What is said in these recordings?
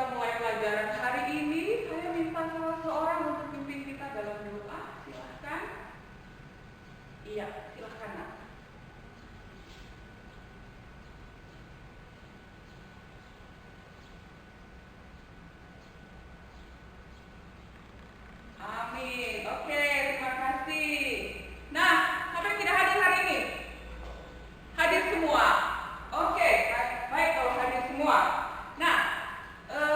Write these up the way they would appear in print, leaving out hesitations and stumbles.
kita mulai pelajaran hari ini, saya minta salah seorang untuk pimpin kita dalam doa. Silahkan. Iya, silahkan Nak. Amin. Oke, terima kasih. Nah, siapa yang tidak hadir hari ini? Hadir semua. Oke, baik kalau hadir semua. Nah,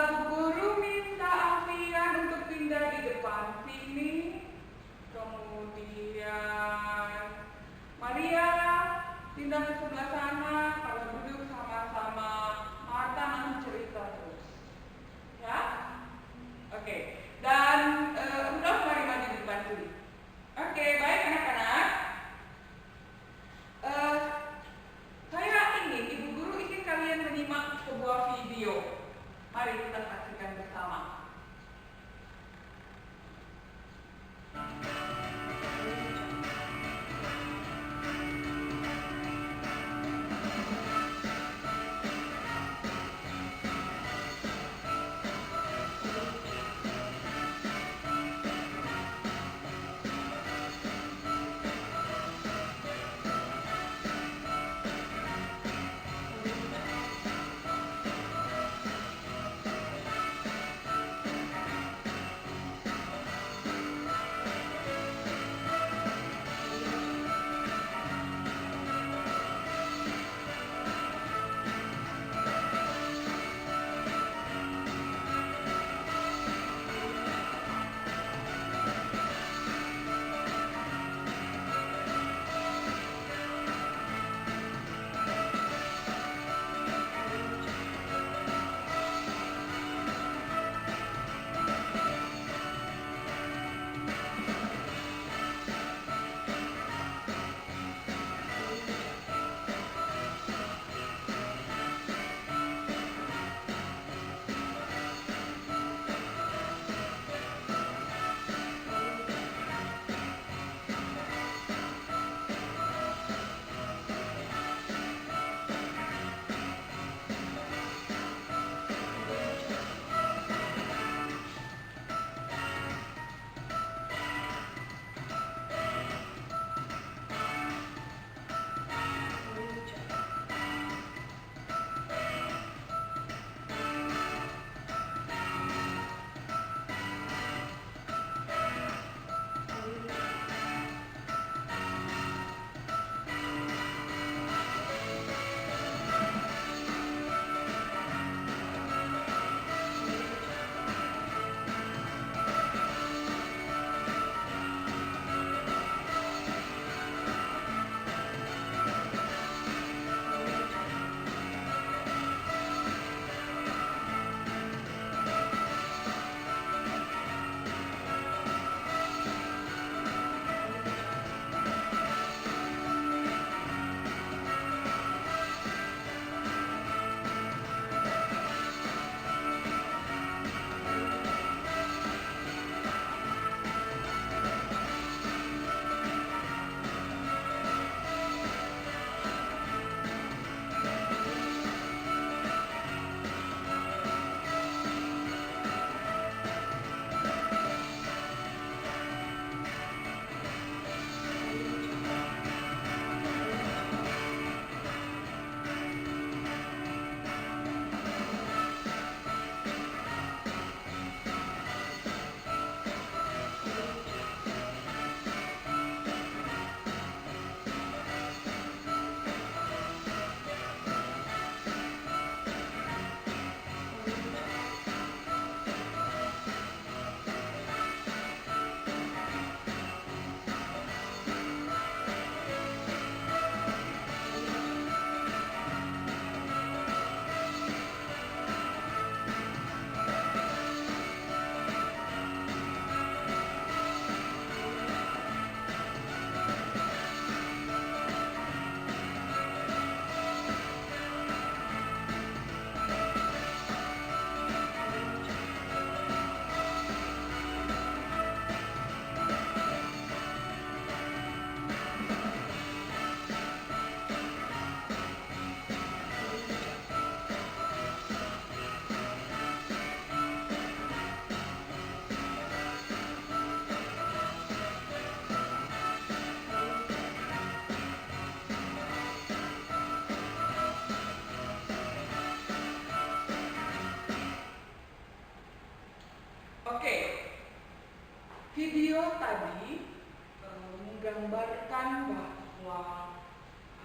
Bu Guru minta Alfian untuk pindah di depan sini. Kemudian Maria pindah ke sebelah sana. Kalau duduk sama-sama Marta nanti cerita terus. Ya? Oke. Dan udah mari maju di depan sini. Oke, baik anak-anak. Saya ingin, Ibu Guru ingin kalian menyimak sebuah video. Mari kita saksikan bersama. menggambarkan bahwa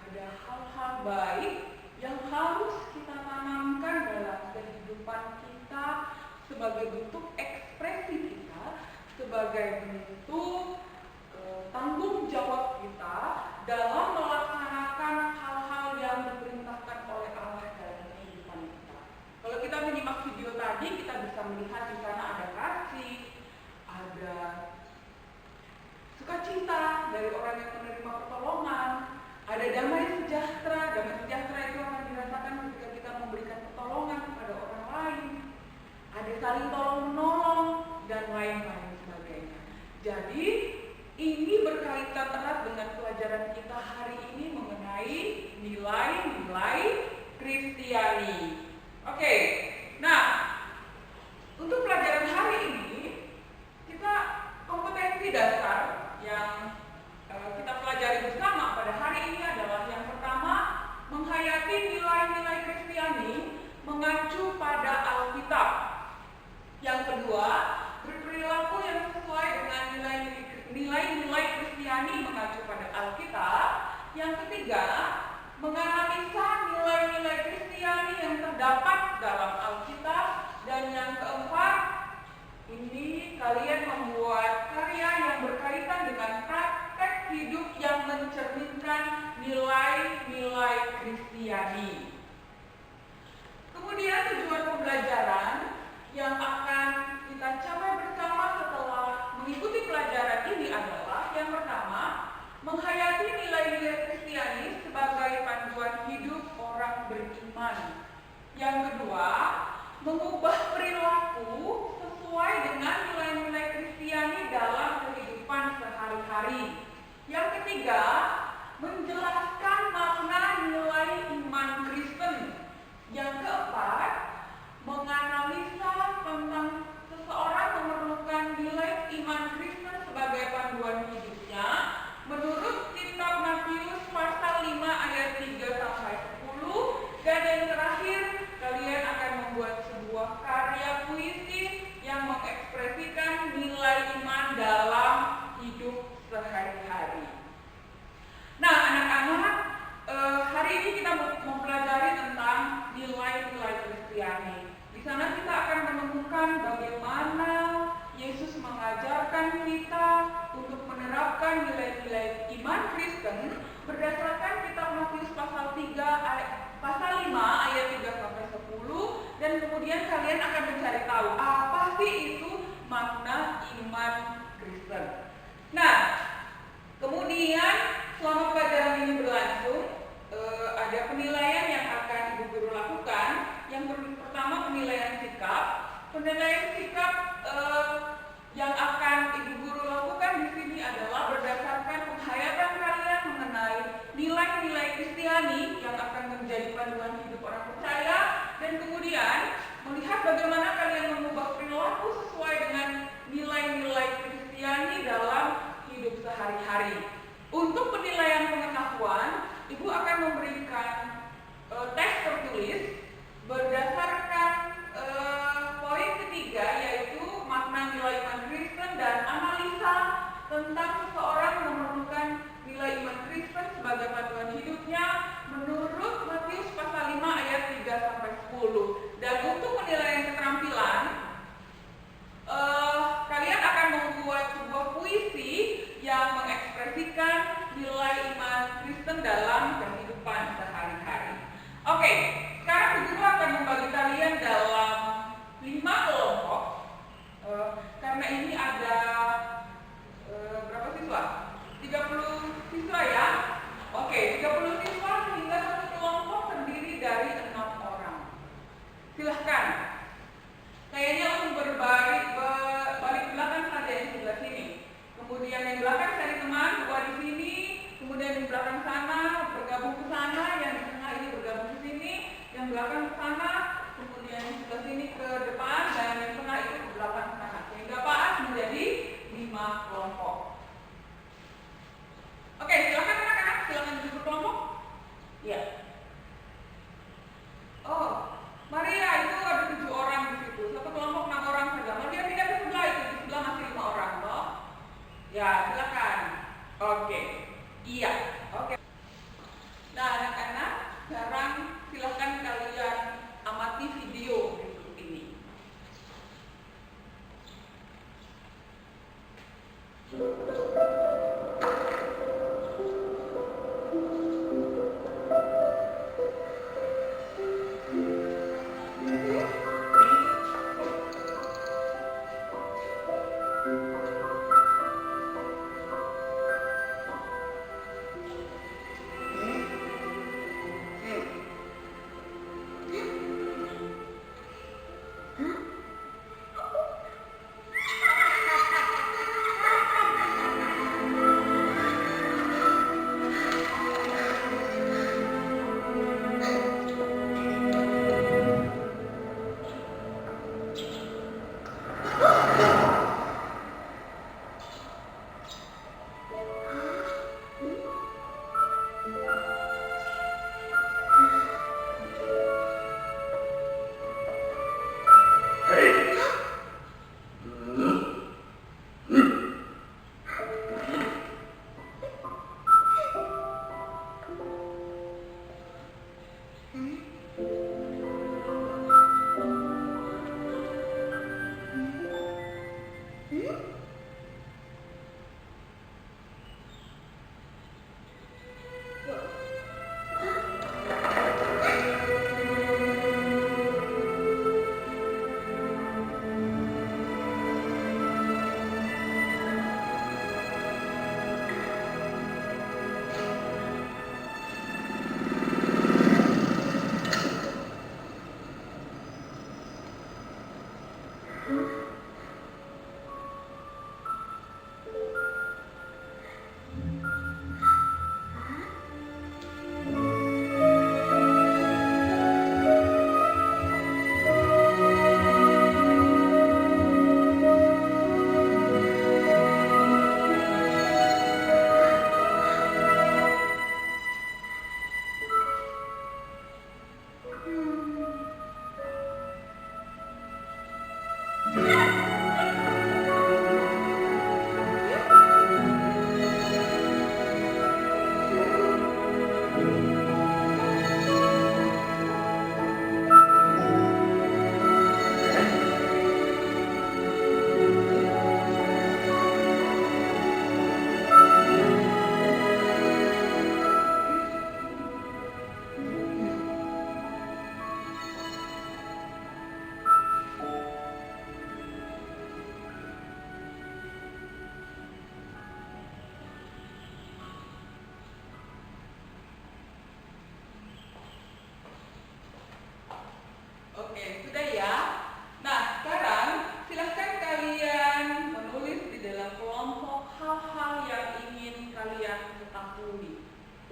ada hal-hal baik yang harus kita tanamkan dalam kehidupan kita sebagai bentuk ekspresi kita, sebagai bentuk tanggung jawab kita dalam melaksanakan hal-hal yang diperintahkan oleh Allah dalam kehidupan kita. Kalau kita menyimak video tadi, kita bisa melihat di sana ada kasih, ada sukacita dari orang yang menerima pertolongan, ada damai sejahtera. Damai sejahtera itu akan dirasakan ketika kita memberikan pertolongan kepada orang lain. Ada saling tolong-menolong dan lain-lain sebagainya. Jadi ini berkaitan erat dengan pelajaran kita hari ini mengenai nilai-nilai Kristiani. Oke, nah untuk pelajaran hari ini kita kompetensi dasar yang kita pelajari bersama pada hari ini adalah yang pertama, menghayati nilai-nilai Kristiani mengacu pada Alkitab. Yang kedua, berperilaku yang sesuai dengan nilai-nilai Kristiani mengacu pada Alkitab. Yang ketiga, menganalisa nilai-nilai Kristiani yang terdapat dalam Alkitab. Dan yang keempat, ini kalian membuat karya yang berkaitan dengan praktek hidup yang mencerminkan nilai-nilai Kristiani. Kemudian tujuan pembelajaran yang akan kita capai bersama setelah mengikuti pelajaran ini adalah yang pertama, menghayati nilai-nilai Kristiani sebagai panduan hidup orang beriman. Yang kedua, mengubah perilaku sesuai dengan nilai-nilai Kristiani dalam kehidupan sehari-hari. Yang ketiga, menjelaskan makna nilai iman Kristen. Yang keempat, menganalisa tentang seseorang memerlukan nilai iman Kristen sebagai panduan hidupnya menurut kitab Matius pasal 5 ayat 3 sampai 10. Dan yang terakhir, kalian akan membuat sebuah karya puisi yang mengekspresikan nilai iman dalam hidup sehari-hari. Nah, anak-anak, hari ini kita mempelajari tentang nilai-nilai Kristiani. Di sana kita akan menemukan bagaimana Yesus mengajarkan kita untuk menerapkan nilai-nilai iman Kristen berdasarkan kitab Matius pasal 5 ayat 3 sampai 10. Dan kemudian kalian akan mencari tahu apa sih itu makna iman Kristen. Nah, kemudian selama pelajaran ini berlangsung, ada penilaian yang akan ibu guru lakukan. Yang pertama, penilaian sikap. Penilaian sikap yang akan ibu guru lakukan di sini adalah berdasarkan penghayatan kalian mengenai nilai-nilai Kristiani yang akan menjadi panduan hidup orang percaya, dan kemudian melihat bagaimana kalian mengubah perilaku sesuai dengan nilai-nilai Kristiani dalam hidup sehari-hari. Untuk penilaian pengetahuan, ibu akan memberikan tes tertulis berdasarkan poin ketiga, yaitu makna nilai iman Kristen dan analisa tentang seseorang memerlukan nilai iman Kristen sebagai panduan hidupnya menurut Matius pasal 5 ayat 3 sampai 10. Dan untuk penilaian keterampilan, kalian akan membuat sebuah puisi yang mengekspresikan nilai iman Kristen dalam kehidupan sehari-hari. Oke, sekarang guru akan membagi kalian dalam 5 kelompok. Karena ini ada berapa siswa? 30 siswa ya. Oke, 30 siswa sehingga satu kelompok terdiri dari 6 orang. Silahkan. Kayaknya langsung balik belakang saja yang sebelah sini. Kemudian yang belakang cari teman, dua di sini. Kemudian di belakang sana bergabung ke sana, yang di tengah ini bergabung ke sini, yang belakang ke sana, kemudian yang sebelah sini ke depan, dan yang tengah itu ke belakang ke sana. Sehingga pas menjadi 5 kelompok. Oke, silakan anak-anak, silakan duduk kelompok. Ya. Oh, Maria itu ada 7 orang di situ. Satu kelompok 6 orang saja. Maria tidak ke sebelah itu, di sebelah masih 5 orang, loh. Ya, silakan. Oke.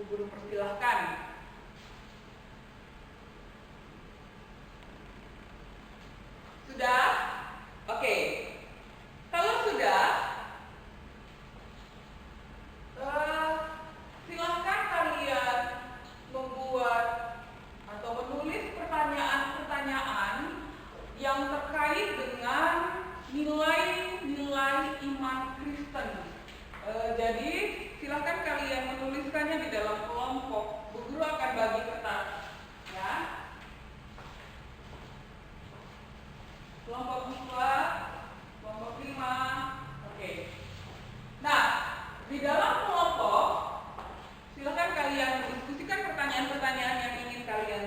Guru persilahkan. Sudah? Oke. Kalau sudah, silahkan kalian membuat atau menulis pertanyaan-pertanyaan yang terkait dengan nilai-nilai iman Kristen. Jadi silahkan kalian menuliskannya di dalam kelompok. Bu Guru akan bagi kertas, ya. Kelompok 2, kelompok 5, oke. Nah, di dalam kelompok silahkan kalian mendiskusikan pertanyaan-pertanyaan yang ingin kalian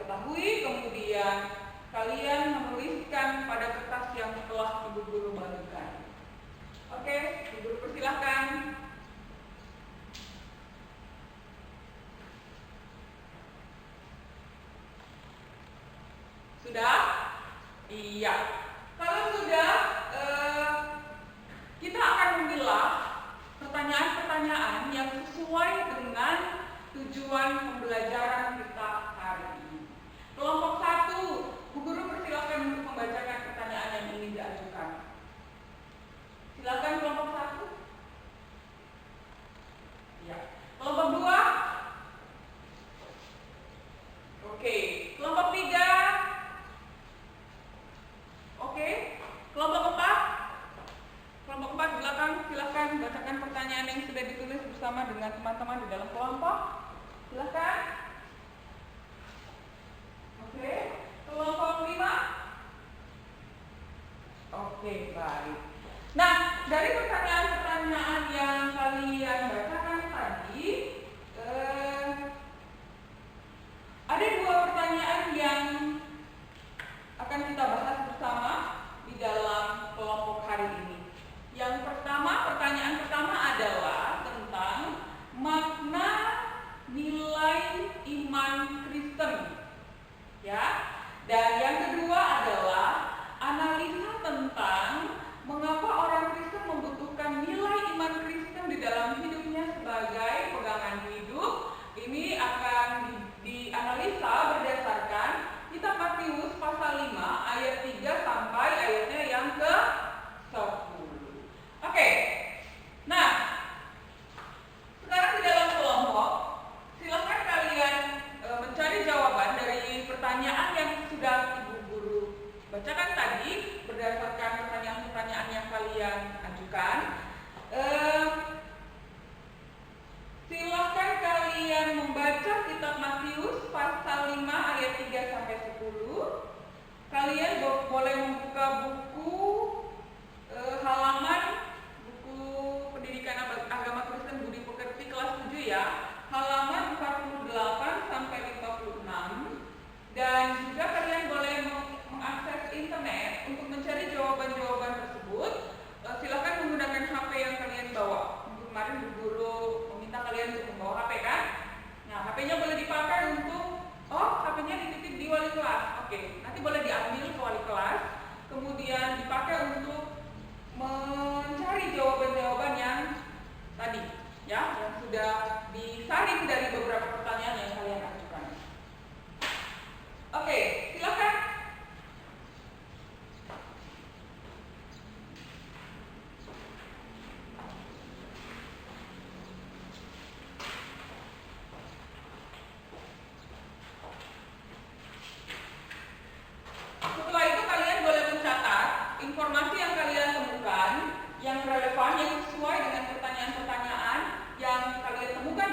ketahui, kemudian kalian menuliskan pada kertas yang telah Ibu Guru bagikan. Oke, Ibu Guru persilahkan. Sudah? Iya. Kalau sudah, kita akan memilah pertanyaan-pertanyaan yang sesuai dengan tujuan pembelajaran kita hari ini. Kelompok 1, Bu Guru persilakan untuk membacakan pertanyaan yang ingin diajukan. Silakan kelompok 1. Ya. Kelompok 2. Oke. Kelompok 3. Oke. Kelompok 4. Kelompok 4 di belakang, silakan bacakan pertanyaan yang sudah ditulis bersama dengan teman-teman di dalam kelompok. Silakan. Oke. Kelompok 5. Oke, baik. Nah, dari pertanyaan-pertanyaan yang kalian bacakan tadi, ada 2 pertanyaan yang akan kita bahas bersama di dalam kelompok hari ini. Yang pertama, pertanyaan pertama adalah tentang makna nilai iman Kristen, ya. Dan yang kedua adalah analisa tentang mengapa orang Kristen membutuhkan nilai iman Kristen di dalam hidupnya sebagai pegangan hidup. Ini akan dianalisa berdasarkan kitab Matius pasal 5 ayat 3 sampai ayatnya yang ke-10. Oke. Nah, sekarang di dalam kelompok silakan kalian mencari jawaban dari pertanyaan yang sudah Ibu Guru bacakan tadi berdasarkan pertanyaan-pertanyaan yang kalian ajukan. Silakan kalian membaca kitab Matius pasal 5 ayat 3 sampai 10. Kalian boleh membuka buku halaman buku pendidikan agama Kristen Budi Pekerti kelas 7 ya, halaman 48 sampai 56. Dan juga kalian boleh mengakses internet untuk mencari jawaban-jawaban tersebut. Silakan menggunakan HP yang kalian bawa. Untuk kemarin Bu Guru meminta kalian untuk membawa HP kan? Nah, HP-nya boleh dipakai untuk HP-nya dititip di wali kelas. Oke, nanti boleh diambil ke wali kelas, kemudian dipakai untuk mencari jawaban-jawaban yang tadi, ya, yang sudah disaring dari beberapa pertanyaan yang kalian ajukan. Oke, silakan. Setelah itu kalian boleh mencatat informasi yang kalian temukan yang relevan, yang sesuai dengan pertanyaan-pertanyaan yang kalian temukan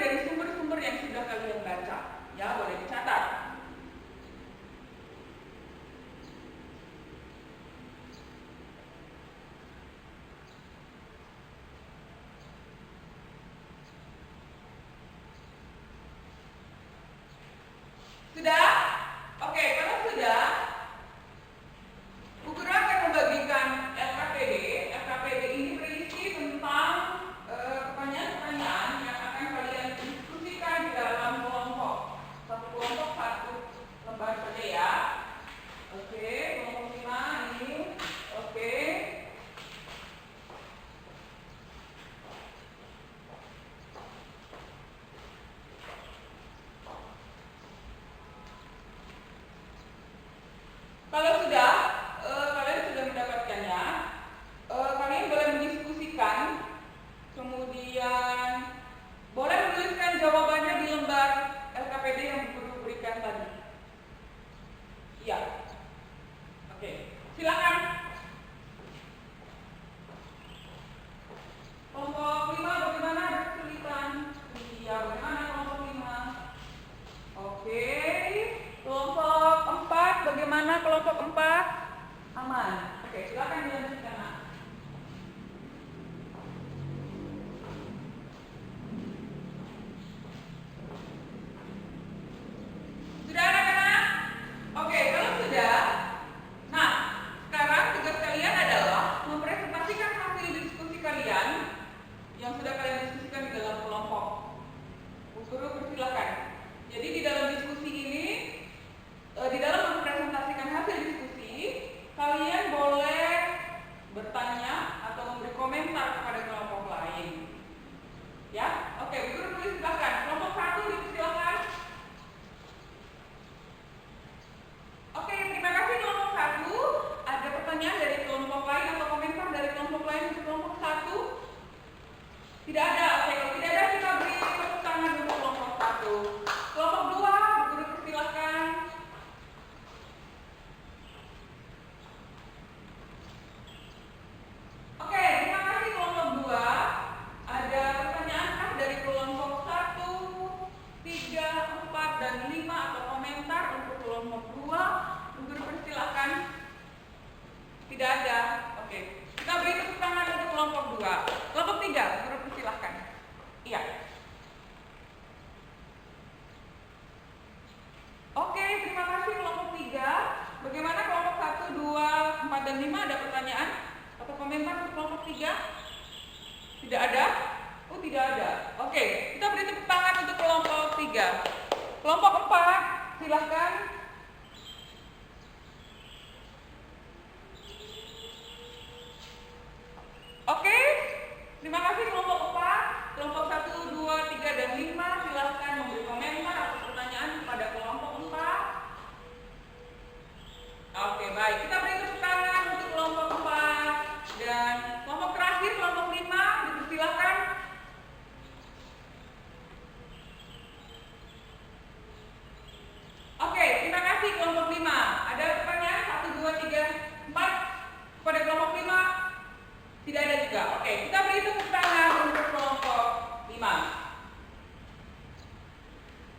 Kelompok 4, silahkan. Oke, terima kasih kelompok 4. Kelompok 1, 2, 3, dan 5 silahkan memberi komentar atau pertanyaan kepada kelompok 4. Oke, baik. Kita beri tepuk tangan untuk kelompok 4. Dan kelompok terakhir, kelompok 5, dipersilahkan. Oke, terima kasih kelompok 5. Ada pertanyaan 1, 2, 3, 4 kepada kelompok 5? Tidak ada juga. Oke, kita beri tepuk tangan untuk kelompok 5.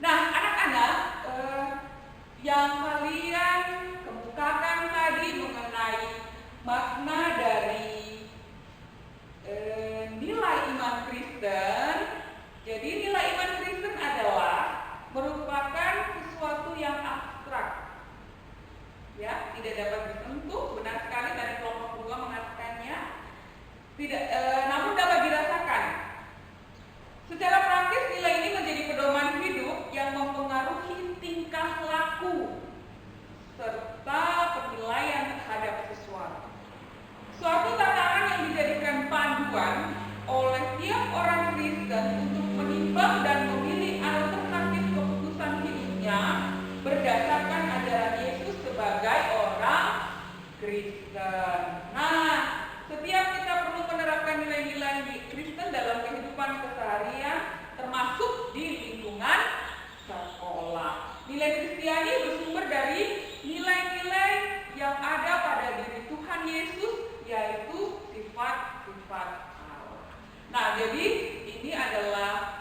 Nah, anak-anak, yang kalian kemukakan tadi mengenai makna dari nilai iman Kristen. Jadi nilai iman Kristen adalah merupakan sesuatu yang abstrak, ya, tidak dapat disentuh. Benar sekali dari kelompok 2 mengatakannya. Tidak, namun dapat dirasakan. Secara praktis nilai ini menjadi pedoman hidup yang mempengaruhi tingkah laku serta penilaian terhadap sesuatu. Suatu tatanan yang dijadikan panduan oleh tiap orang Kristen untuk menimbang dan memilih alternatif keputusan hidupnya berdasarkan ajaran Yesus sebagai orang Kristen. Nah, setiap kita perlu menerapkan nilai-nilai Kristen dalam kehidupan keseharian, termasuk di lingkungan sekolah. Nilai Kristiani bersumber dari nilai-nilai yang ada pada diri Tuhan Yesus, yaitu sifat-sifat Allah. Nah, jadi ini adalah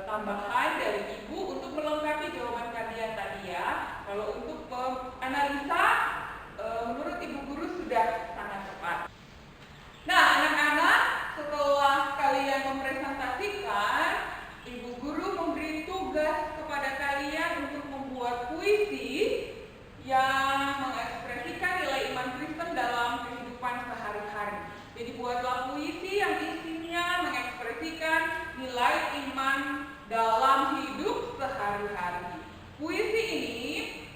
tambahan dari Ibu untuk melengkapi jawaban kalian tadi ya. Kalau untuk analisa, menurut Ibu Guru sudah sangat tepat. Nah, anak-anak, setelah kalian mempresentasikan, Ibu Guru memberi tugas kepada kalian untuk membuat puisi yang mengekspresikan nilai iman Kristen dalam kehidupan sehari-hari. Jadi buatlah puisi yang isinya mengekspresikan nilai iman dalam hidup sehari-hari. Puisi ini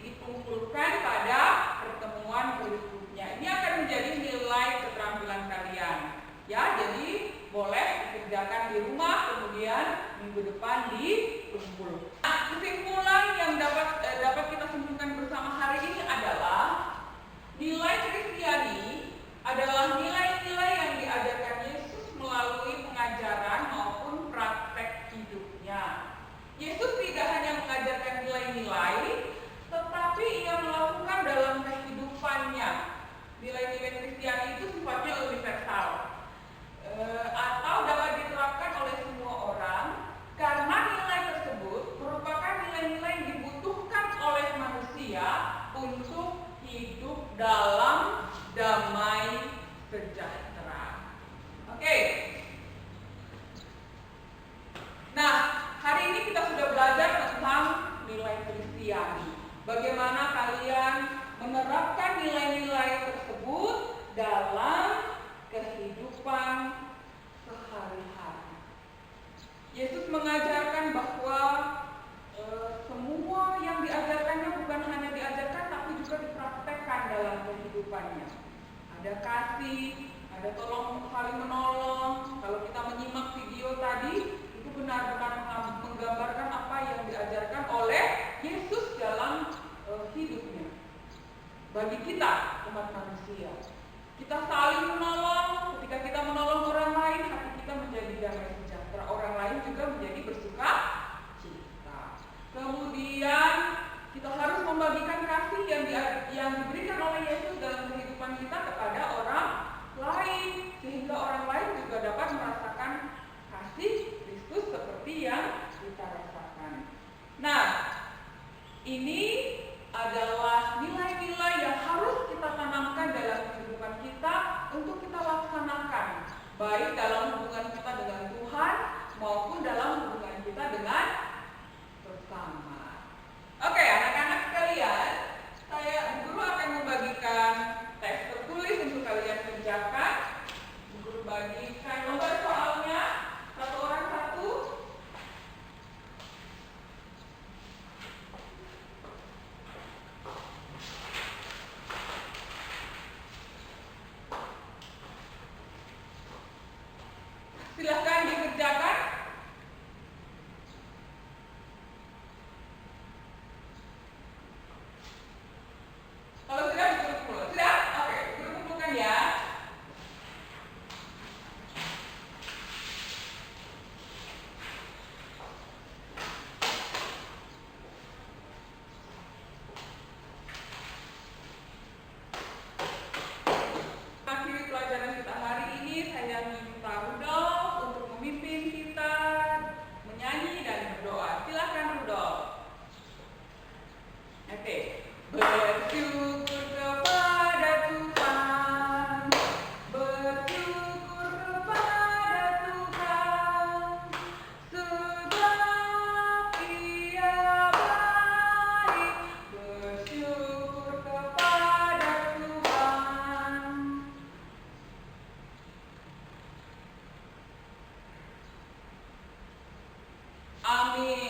dikumpulkan pada pertemuan berikutnya. Ini akan menjadi nilai keterampilan kalian. Ya, jadi boleh dikerjakan di rumah, kemudian minggu depan dikumpul. Nah, kesimpulan yang dapat kita simpulkan bersama hari ini adalah nilai Kristiani adalah nilai-nilai yang diajarkan Yesus melalui pengajaran maupun praktek hidupnya. Yesus tidak hanya mengajarkan nilai-nilai, tetapi ia melakukan dalam kehidupannya. Nilai-nilai Kristiani itu sifatnya universal, atau dapat diterapkan oleh semua orang, karena nilai tersebut merupakan nilai-nilai yang dibutuhkan oleh manusia untuk hidup dalam damai sejahtera. Oke. Nah, hari ini kita sudah belajar tentang nilai Kristiani. Bagaimana kalian menerapkan nilai-nilai tersebut dalam kehidupan sehari-hari. Yesus mengajarkan bahwa semua yang diajarkannya bukan hanya diajarkan tapi juga dipraktekkan dalam kehidupannya. Ada kasih, ada saling menolong. Kalau kita menyimak video tadi, itu benar-benar menggambarkan apa yang diajarkan oleh Yesus dalam hidupnya. Bagi kita, umat manusia, kita saling menolong. Ketika kita menolong orang lain, hati kita menjadi damai sejahtera. Orang lain juga menjadi bersuka cita. Kemudian kita harus membagikan kasih yang diberikan oleh Yesus dalam kehidupan kita kepada orang lain, sehingga orang lain juga dapat merasakan kasih Kristus seperti yang kita rasakan. Nah, ini adalah nilai-nilai yang harus kita tanamkan dalam kehidupan kita untuk kita laksanakan, baik dalam hubungan kita dengan Tuhan maupun dalam hubungan kita dengan sesama. Oke, anak-anak sekalian, guru akan membagi Amin.